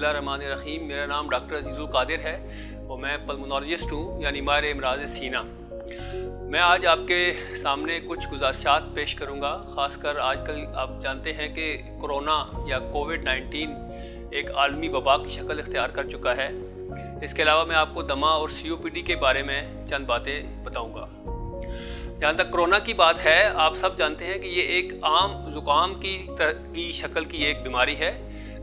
बिस्मिल्लाहिर्रहमानिर्रहीम। मेरा नाम डॉक्टर अजीज़ुल कादिर है और मैं पल्मोनोलॉजिस्ट हूँ, यानी माहिर अमराज़ सीना। मैं आज आपके सामने कुछ गुज़ारिशात पेश करूँगा। ख़ासकर आजकल आप जानते हैं कि कोरोना या कोविड-19 एक आलमी वबा की शक्ल इख्तियार कर चुका है। इसके अलावा मैं आपको दमा और COPD के बारे में चंद बातें बताऊँगा। जहाँ तक कोरोना की बात है, आप सब जानते हैं कि ये एक आम ज़ुकाम की शक्ल की एक बीमारी है,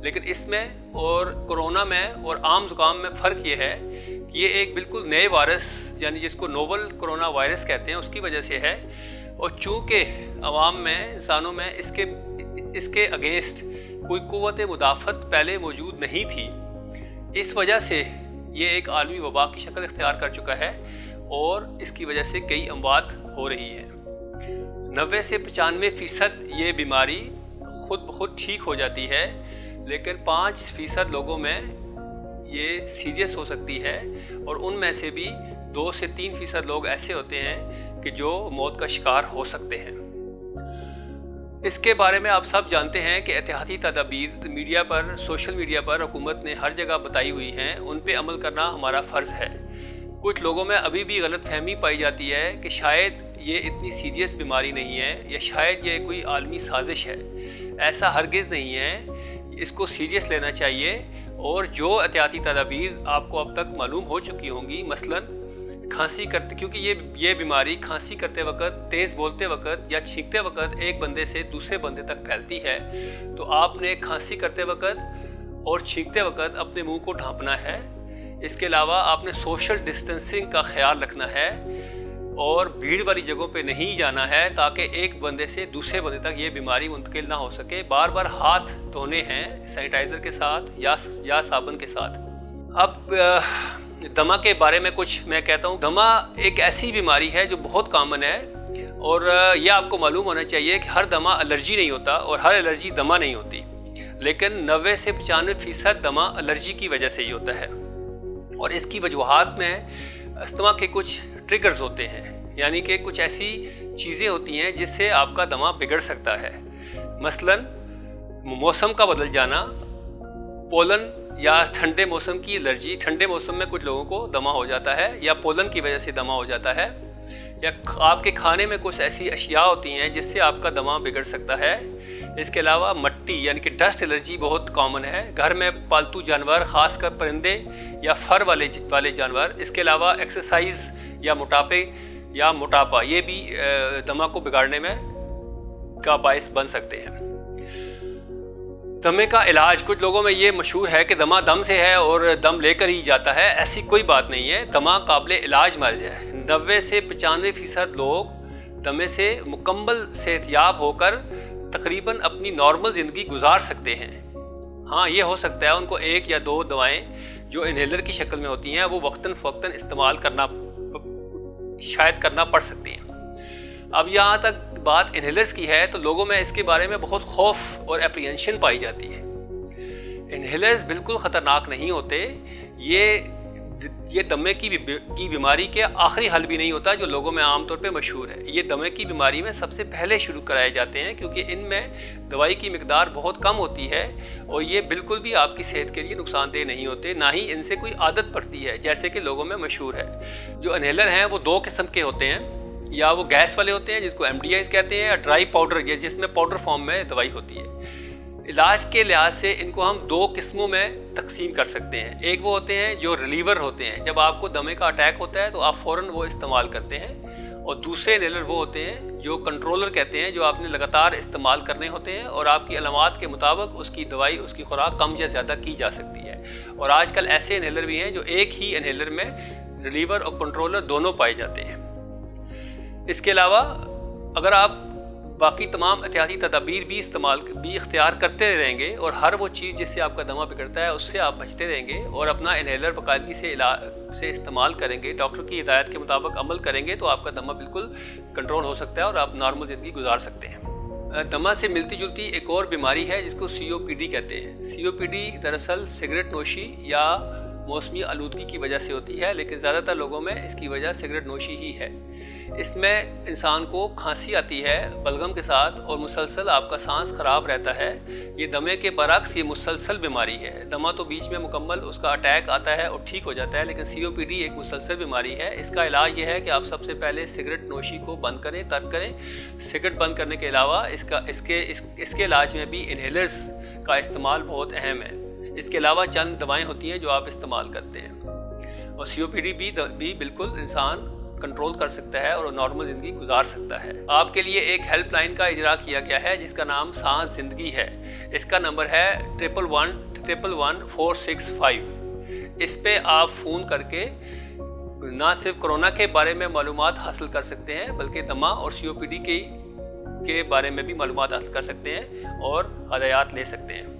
लेकिन इसमें और कोरोना में और आम ज़ुकाम में फ़र्क ये है कि ये एक बिल्कुल नए वायरस यानी जिसको नोवल कोरोना वायरस कहते हैं उसकी वजह से है। और चूँकि अवाम में, इंसानों में इसके अगेंस्ट कोई क़ुव्वत मुदाफ़त पहले मौजूद नहीं थी, इस वजह से ये एक आलमी वबा की शक्ल इख्तियार कर चुका है और इसकी वजह से कई अमवात हो रही हैं। 90 से 95% ये बीमारी खुद ब खुद ठीक हो जाती है, लेकिन 5% लोगों में ये सीरियस हो सकती है और उनमें से भी 2 से 3% लोग ऐसे होते हैं कि जो मौत का शिकार हो सकते हैं। इसके बारे में आप सब जानते हैं कि एहतियाती तदाबीर मीडिया पर, सोशल मीडिया पर हुकूमत ने हर जगह बताई हुई हैं, उन पे अमल करना हमारा फ़र्ज़ है। कुछ लोगों में अभी भी गलतफहमी पाई जाती है कि शायद ये इतनी सीरियस बीमारी नहीं है या शायद ये कोई आलमी साजिश है। ऐसा हरगिज़ नहीं है, इसको सीरियस लेना चाहिए। और जो एहतियाती तदाबीर आपको अब तक मालूम हो चुकी होंगी, मसलन खांसी करते, क्योंकि ये बीमारी खांसी करते वक्त, तेज़ बोलते वक्त या छींकते वक्त एक बंदे से दूसरे बंदे तक फैलती है, तो आपने खांसी करते वक्त और छींकते वक्त अपने मुंह को ढांपना है। इसके अलावा आपने सोशल डिस्टेंसिंग का ख्याल रखना है और भीड़ वाली जगहों पे नहीं जाना है ताकि एक बंदे से दूसरे बंदे तक ये बीमारी मुंतकिल ना हो सके। बार बार हाथ धोने हैं सैनिटाइज़र के साथ या साबुन के साथ। अब दमा के बारे में कुछ मैं कहता हूँ। दमा एक ऐसी बीमारी है जो बहुत कॉमन है और यह आपको मालूम होना चाहिए कि हर दमा एलर्जी नहीं होता और हर एलर्जी दमा नहीं होती, लेकिन 90 से 95% दमा एलर्जी की वजह से ही होता है। और इसकी वजूहात में अस्थमा के कुछ ट्रिगर्स होते हैं, यानी कि कुछ ऐसी चीज़ें होती हैं जिससे आपका दमा बिगड़ सकता है। मसलन मौसम का बदल जाना, पोलन या ठंडे मौसम की एलर्जी। ठंडे मौसम में कुछ लोगों को दमा हो जाता है या पोलन की वजह से दमा हो जाता है, या आपके खाने में कुछ ऐसी अशिया होती हैं जिससे आपका दमा बिगड़ सकता है। इसके अलावा मट्टी यानी कि डस्ट एलर्जी बहुत कॉमन है। घर में पालतू जानवर, ख़ासकर परिंदे या फर वाले जानवर। इसके अलावा एक्सरसाइज या मोटापा ये भी दमा को बिगाड़ने में का बायस बन सकते हैं। दमे का इलाज, कुछ लोगों में ये मशहूर है कि दमा दम से है और दम लेकर ही जाता है। ऐसी कोई बात नहीं है। दमा काबिल इलाज मर्ज है। 90 से 95% लोग दमे से मुकम्मल सेहतयाब होकर तकरीबन अपनी नॉर्मल ज़िंदगी गुजार सकते हैं। हाँ, ये हो सकता है उनको 1 या 2 दवाएं जो इनहेलर की शक्ल में होती हैं वो वक्तन फ़वक्तन इस्तेमाल करना पड़ सकती हैं। अब यहाँ तक बात इनहेलर्स की है तो लोगों में इसके बारे में बहुत खौफ और एप्रीहेंशन पाई जाती है। इनहेलर्स बिल्कुल ख़तरनाक नहीं होते। ये दमे की बीमारी के आखिरी हल भी नहीं होता जो लोगों में आमतौर पे मशहूर है। ये दमे की बीमारी में सबसे पहले शुरू कराए जाते हैं क्योंकि इनमें दवाई की मिकदार बहुत कम होती है और ये बिल्कुल भी आपकी सेहत के लिए नुकसानदेह नहीं होते, ना ही इनसे कोई आदत पड़ती है जैसे कि लोगों में मशहूर है। जो इनहेलर हैं वो 2 किस्म के होते हैं, या वो गैस वाले होते हैं जिसको MDIs कहते हैं, या ड्राई पाउडर जिसमें पाउडर फॉर्म में दवाई होती है। इलाज के लिहाज से इनको हम 2 किस्मों में तकसीम कर सकते हैं। एक वो होते हैं जो रिलीवर होते हैं, जब आपको दमे का अटैक होता है तो आप फ़ौरन वो इस्तेमाल करते हैं, और दूसरे इनहेलर वो होते हैं जो कंट्रोलर कहते हैं, जो आपने लगातार इस्तेमाल करने होते हैं और आपकी अलामात के मुताबिक उसकी दवाई, उसकी खुराक कम या ज़्यादा की जा सकती है। और आजकल ऐसे इनहेलर भी हैं जो एक ही इनहेलर में रिलीवर और कंट्रोलर दोनों पाए जाते हैं। इसके अलावा अगर आप बाकी तमाम एहतियाती तदाबीर भी इख्तियार करते रहेंगे और हर वो चीज़ जिससे आपका दमा बिगड़ता है उससे आप बचते रहेंगे और अपना इनहेलर बाकायदगी से इस्तेमाल करेंगे, डॉक्टर की हिदायत के मुताबिक अमल करेंगे, तो आपका दमा बिल्कुल कंट्रोल हो सकता है और आप नॉर्मल ज़िंदगी गुजार सकते हैं। दमा से मिलती जुलती एक और बीमारी है जिसको COPD कहते हैं। COPD दरअसल सिगरेट नोशी या मौसमी आलूदगी की वजह से होती है, लेकिन ज़्यादातर लोगों में इसकी वजह सिगरेट नोशी ही है। اس میں انسان کو کھانسی آتی ہے بلغم کے ساتھ اور مسلسل آپ کا سانس خراب رہتا ہے۔ یہ دمے کے برعکس یہ مسلسل بیماری ہے۔ دمہ تو بیچ میں مکمل اس کا اٹیک آتا ہے اور ٹھیک ہو جاتا ہے، لیکن COPD ایک مسلسل بیماری ہے۔ اس کا علاج یہ ہے کہ آپ سب سے پہلے سگریٹ نوشی کو بند کریں، ترک کریں۔ سگریٹ بند کرنے کے علاوہ اس کے علاج میں بھی انہیلرز کا استعمال بہت اہم ہے۔ اس کے علاوہ چند دوائیں ہوتی ہیں جو آپ استعمال کرتے ہیں، اور COPD بھی بالکل انسان کنٹرول کر سکتا ہے اور نارمل زندگی گزار سکتا ہے۔ آپ کے لیے ایک ہیلپ لائن کا اجرا کیا گیا ہے جس کا نام سانس زندگی ہے۔ اس کا نمبر ہے 11111465۔ اس پہ آپ فون کر کے نہ صرف کورونا کے بارے میں معلومات حاصل کر سکتے ہیں بلکہ دمہ اور COPD کے بارے میں بھی معلومات حاصل کر سکتے ہیں اور ہدایات لے سکتے ہیں۔